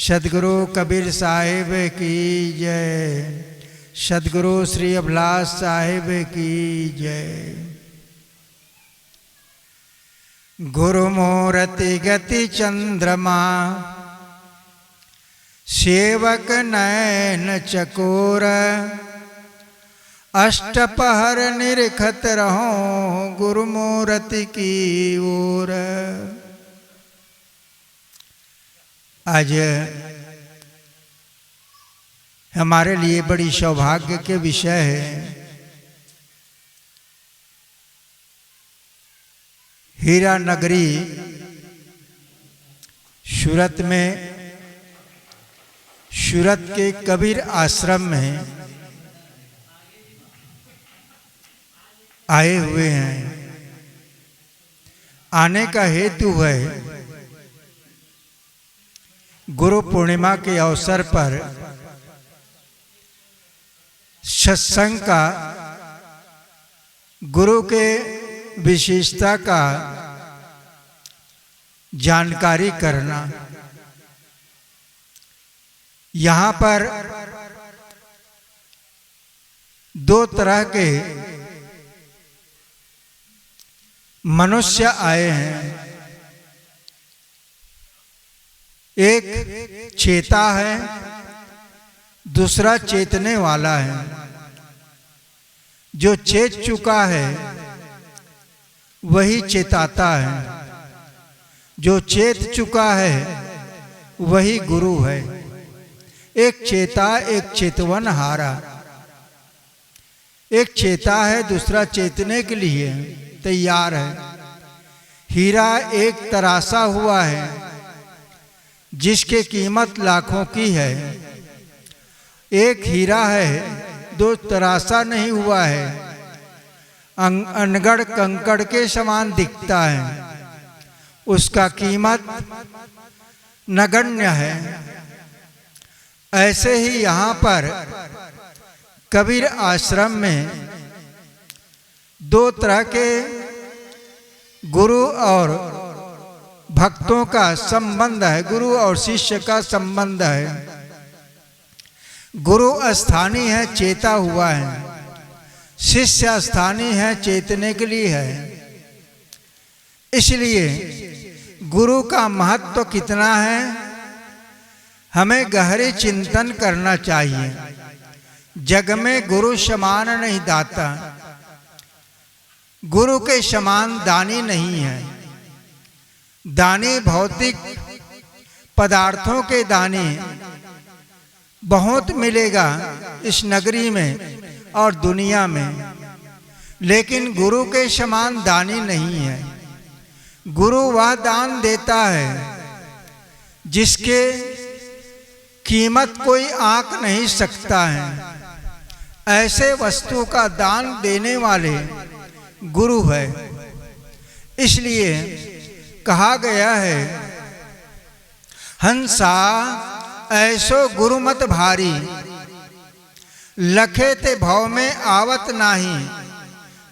सद्गुरु कबीर साहिब की जय। सद्गुरु श्री अभिलाष साहिब की जय। गुरु मूर्ति गति चंद्रमा, सेवक नयन चकोर, अष्टपहर निरखत रहो गुरु मूर्ति की ओर। आज हमारे लिए बड़ी सौभाग्य के विषय है। हीरा नगरी सूरत में, सूरत के कबीर आश्रम में आए हुए हैं। आने का हेतु है गुरु पूर्णिमा के अवसर पर सत्संग का, गुरु के विशेषता का जानकारी करना। यहाँ पर दो तरह के मनुष्य आए हैं। एक चेता है, दूसरा चेतने वाला है। जो चेत चुका है वही चेताता है, जो चेत चुका है वही गुरु है। एक चेता एक चेतवन हारा। एक चेता है, दूसरा चेतने के लिए तैयार है। हीरा एक तरासा हुआ है जिसकी कीमत लाखों की है। एक हीरा है, दो तरासा नहीं हुआ है, अनगढ़ कंकड़ के समान दिखता है, उसका कीमत नगण्य है। ऐसे ही यहाँ पर कबीर आश्रम में दो तरह के गुरु और भक्तों का संबंध है, गुरु और शिष्य का संबंध है। गुरु स्थानीय है, चेता हुआ है। शिष्य स्थानीय है, चेतने के लिए है। इसलिए गुरु का महत्व कितना है, हमें गहरे चिंतन करना चाहिए। जग में गुरु समान नहीं दाता, गुरु के समान दानी नहीं है। दानी भौतिक पदार्थों के दानी बहुत मिलेगा इस नगरी में और दुनिया में, लेकिन गुरु के समान दानी नहीं है। गुरु वह दान देता है जिसके कीमत कोई आंक नहीं सकता है। ऐसे वस्तु का दान देने वाले गुरु है। इसलिए कहा गया है, हंसा ऐसो गुरु मत भारी, लखे ते भव में आवत नाही,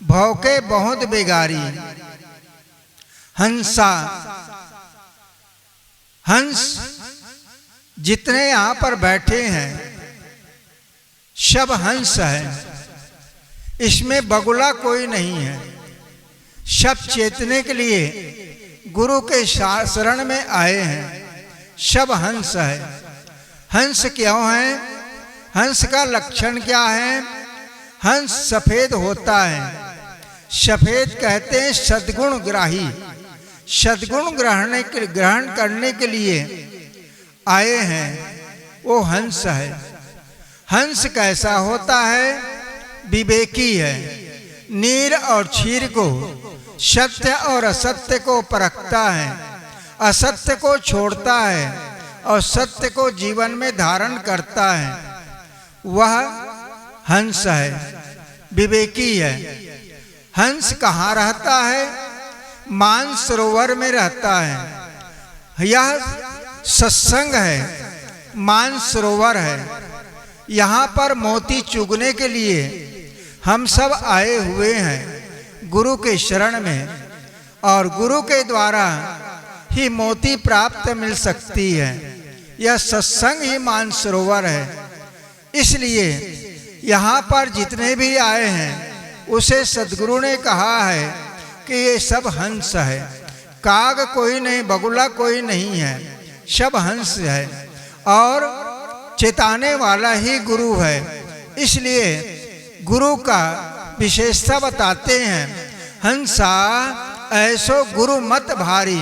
भव के बहुत बेगारी। हंसा, हंस जितने यहाँ पर बैठे हैं सब हंस है, इसमें बगुला कोई नहीं है। सब चेतने के लिए गुरु के शरण में आए हैं। सब हंस है। हंस क्यों है? हंस का लक्षण क्या है? हंस सफेद होता है। सफेद कहते हैं सद्गुण ग्राही। सद्गुण ग्रहण करने के लिए आए हैं, वो हंस है। हंस कैसा होता है? विवेकी है। नीर और क्षीर को, सत्य और असत्य को परखता है, असत्य को छोड़ता है और सत्य को जीवन में धारण करता है, वह हंस है, विवेकी है। हंस कहाँ रहता है? मानसरोवर में रहता है। यह सत्संग है, मानसरोवर है। यहाँ पर मोती चुगने के लिए हम सब आए हुए हैं गुरु के शरण में, और गुरु के द्वारा ही मोती प्राप्त मिल सकती है। यह सत्संग ही मानसरोवर है। इसलिए यहाँ पर जितने भी आए हैं उसे सद्गुरु ने कहा है कि ये सब हंस है, काग कोई नहीं, बगुला कोई नहीं है, सब हंस है और चेताने वाला ही गुरु है। इसलिए गुरु का विशेषता बताते हैं, हंसा ऐसो गुरु मत भारी।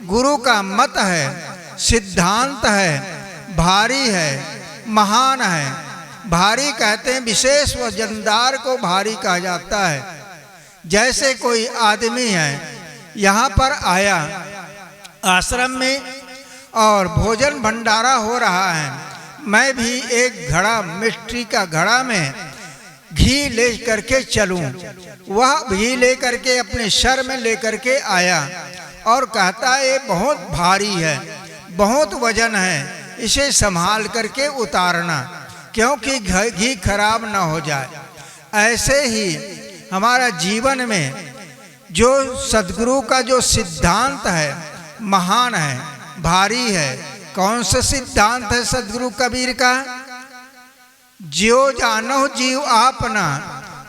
गुरु का मत है, सिद्धांत है, भारी है, महान है। भारी कहते हैं विशेष वजनदार को भारी कहा जाता है। जैसे कोई आदमी है यहाँ पर आया आश्रम में और भोजन भंडारा हो रहा है, मैं भी एक घड़ा, मिट्टी का घड़ा में घी ले करके चलूं। वह घी ले करके अपने सर में ले करके आया और कहता है ये बहुत भारी है, बहुत वजन है, इसे संभाल करके उतारना क्योंकि घी खराब ना हो जाए। ऐसे ही हमारा जीवन में जो सद्गुरु का जो सिद्धांत है महान है, भारी है। कौन सा सिद्धांत है सद्गुरु कबीर का? ज्यो जानो जीव आपना,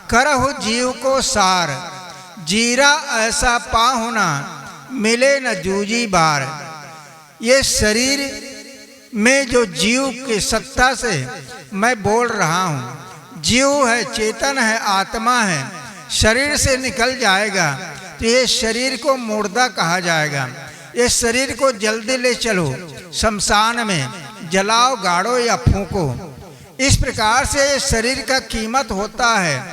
करहु जीव को सार। जीरा ऐसा पाहुना, मिले न जूजी बार। ये शरीर में जो जीव की सत्ता से मैं बोल रहा हूँ, जीव है, चेतन है, आत्मा है, शरीर से निकल जाएगा तो ये शरीर को मुर्दा कहा जाएगा। ये शरीर को जल्दी ले चलो शमशान में, जलाओ, गाड़ो या फूंको। इस प्रकार से ये शरीर का कीमत होता है,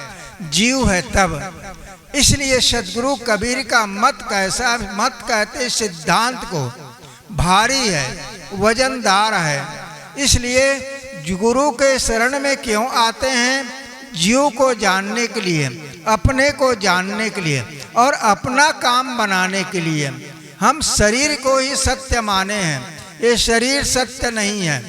जीव है तब। इसलिए सद्गुरु कबीर का मत कैसा मत कहते सिद्धांत को, भारी है, वजनदार है। इसलिए गुरु के शरण में क्यों आते हैं? जीव को जानने के लिए, अपने को जानने के लिए और अपना काम बनाने के लिए। हम शरीर को ही सत्य माने हैं, ये शरीर सत्य नहीं है।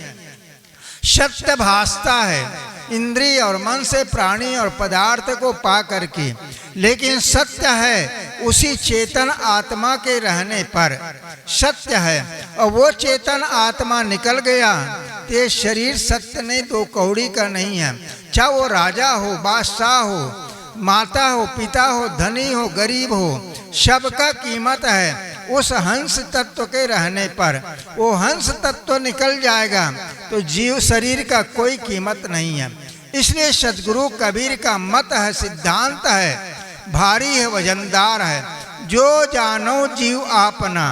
सत्य भासता है इंद्रिय और मन से, प्राणी और पदार्थ को पा करके, लेकिन सत्य है उसी चेतन आत्मा के रहने पर सत्य है। और वो चेतन आत्मा निकल गया तो ये शरीर सत्य नहीं, दो कौड़ी का नहीं है। चाहे वो राजा हो, बादशाह हो, माता हो, पिता हो, धनी हो, गरीब हो, सबका कीमत है उस हंस तत्व के रहने पर। वो हंस तत्व निकल जाएगा तो जीव शरीर का कोई कीमत नहीं है। इसलिए सद्गुरु कबीर का मत है, सिद्धांत है, भारी है, वजनदार है। जो जानो जीव आपना,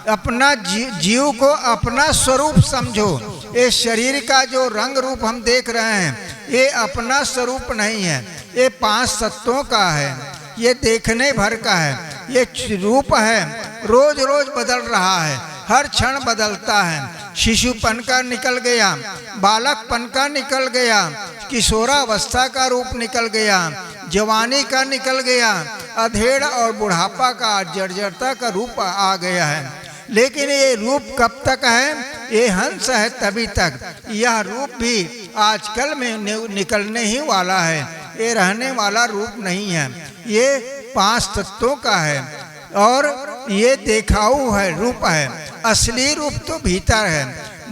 अपना जीव को अपना स्वरूप समझो। ये शरीर का जो रंग रूप हम देख रहे हैं ये अपना स्वरूप नहीं है, ये 5 तत्वों का है, ये देखने भर का है, ये रूप है, रोज रोज बदल रहा है, हर क्षण बदलता है। शिशुपन का निकल गया, बालकपन का निकल गया, किशोरावस्था का रूप निकल गया, जवानी का निकल गया, अधेड़ और बुढ़ापा का, जर्जरता का रूप आ गया है। लेकिन ये रूप कब तक है? ये हंस है तभी तक। यह रूप भी आजकल में निकलने ही वाला है, ये रहने वाला रूप नहीं है। ये 5 तत्वों का है और ये देखाऊ है, रूप है। असली रूप तो भीतर है,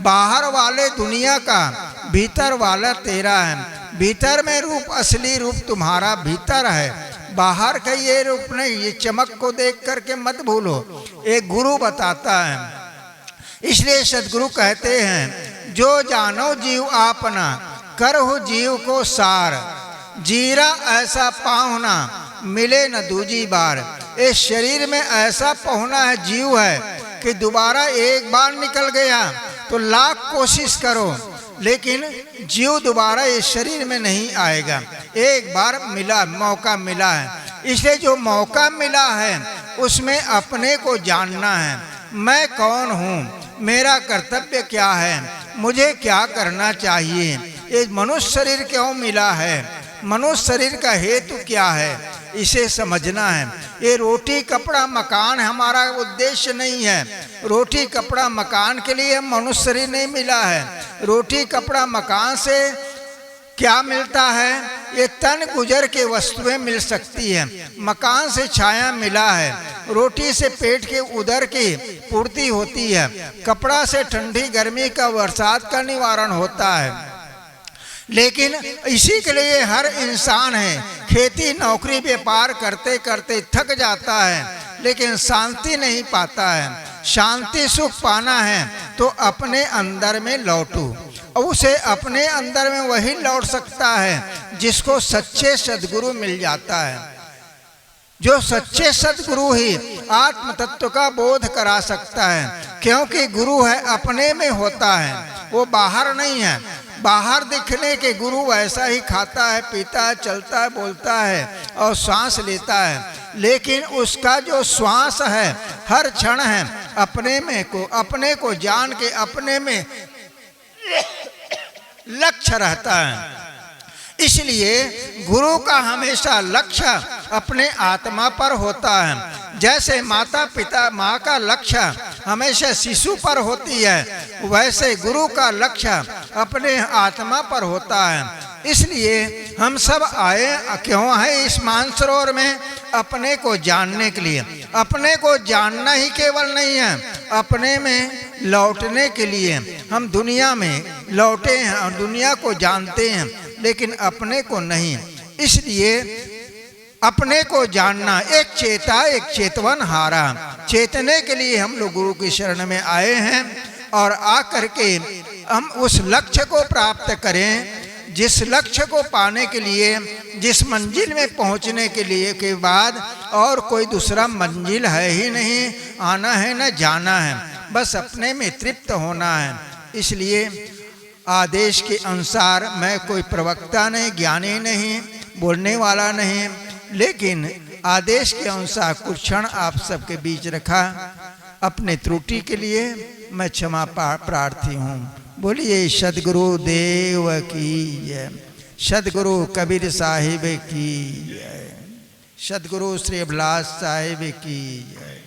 बाहर वाले दुनिया का, भीतर वाला तेरा है। भीतर में रूप, असली रूप तुम्हारा भीतर है, बाहर का ये रूप नहीं। ये चमक को देख करके मत भूलो, एक गुरु बताता है। इसलिए सद्गुरु कहते हैं, जो जानो जीव आपना, करहु जीव को सार। जीरा ऐसा पाहुना, मिले न दूजी बार। इस शरीर में ऐसा पहुना है, जीव है कि दोबारा एक बार निकल गया तो लाख कोशिश करो, लेकिन जीव दोबारा इस शरीर में नहीं आएगा। एक बार मिला, मौका मिला है। इसलिए जो मौका मिला है उसमें अपने को जानना है। मैं कौन हूँ, मेरा कर्तव्य क्या है, मुझे क्या करना चाहिए। ये मनुष्य शरीर क्यों मिला है, मनुष्य शरीर का हेतु क्या है, इसे समझना है। ये रोटी कपड़ा मकान हमारा उद्देश्य नहीं है। रोटी कपड़ा मकान के लिए मनुष्य शरीर नहीं मिला है। रोटी कपड़ा मकान से क्या मिलता है? ये तन गुजर के वस्तुएं मिल सकती है, मकान से छाया मिला है, रोटी से पेट के उदर की पूर्ति होती है, कपड़ा से ठंडी गर्मी का बरसात का निवारण होता है। लेकिन इसी के लिए हर इंसान है खेती नौकरी व्यापार करते करते थक जाता है, लेकिन शांति नहीं पाता है। शांति सुख पाना है तो अपने अंदर में लौटो, और उसे अपने अंदर में वही लौट सकता है जिसको सच्चे सद्गुरु मिल जाता है। जो सच्चे सद्गुरु ही आत्म तत्व का बोध करा सकता है, क्योंकि गुरु है अपने में होता है, वो बाहर नहीं है। बाहर दिखने के गुरु वैसा ही खाता है, पीता है, चलता है, बोलता है और सांस लेता है, लेकिन उसका जो श्वास है हर क्षण है अपने को जान के अपने में लक्ष्य रहता है। इसलिए गुरु का हमेशा लक्ष्य अपने आत्मा पर होता है। जैसे माता पिता माँ का लक्ष्य हमेशा शिशु पर होती है, वैसे गुरु का लक्ष्य अपने आत्मा पर होता है। इसलिए हम सब आए क्यों हैं इस मानसरोवर में? अपने को जानने के लिए। अपने को जानना ही केवल नहीं है, अपने में लौटने के लिए हम दुनिया में लौटे हैं और दुनिया को जानते हैं, लेकिन अपने को नहीं। इसलिए अपने को जानना, एक चेता एक चेतवन हारा, चेतने के लिए हम लोग गुरु की शरण में आए हैं और आकर के हम उस लक्ष्य को प्राप्त करें जिस लक्ष्य को पाने के लिए, जिस मंजिल में पहुंचने के लिए के बाद और कोई दूसरा मंजिल है ही नहीं, आना है न जाना है, बस अपने में तृप्त होना है। इसलिए आदेश के अनुसार मैं कोई प्रवक्ता नहीं, ज्ञानी नहीं, बोलने वाला नहीं, लेकिन आदेश के अनुसार कुछ क्षण आप सबके बीच रखा। अपने त्रुटि के लिए मैं क्षमा प्रार्थी हूँ। बोलिए सद्गुरु देव की जय, सद्गुरु कबीर साहिब की जय, सद्गुरु श्री अभिलाष साहिब की जय।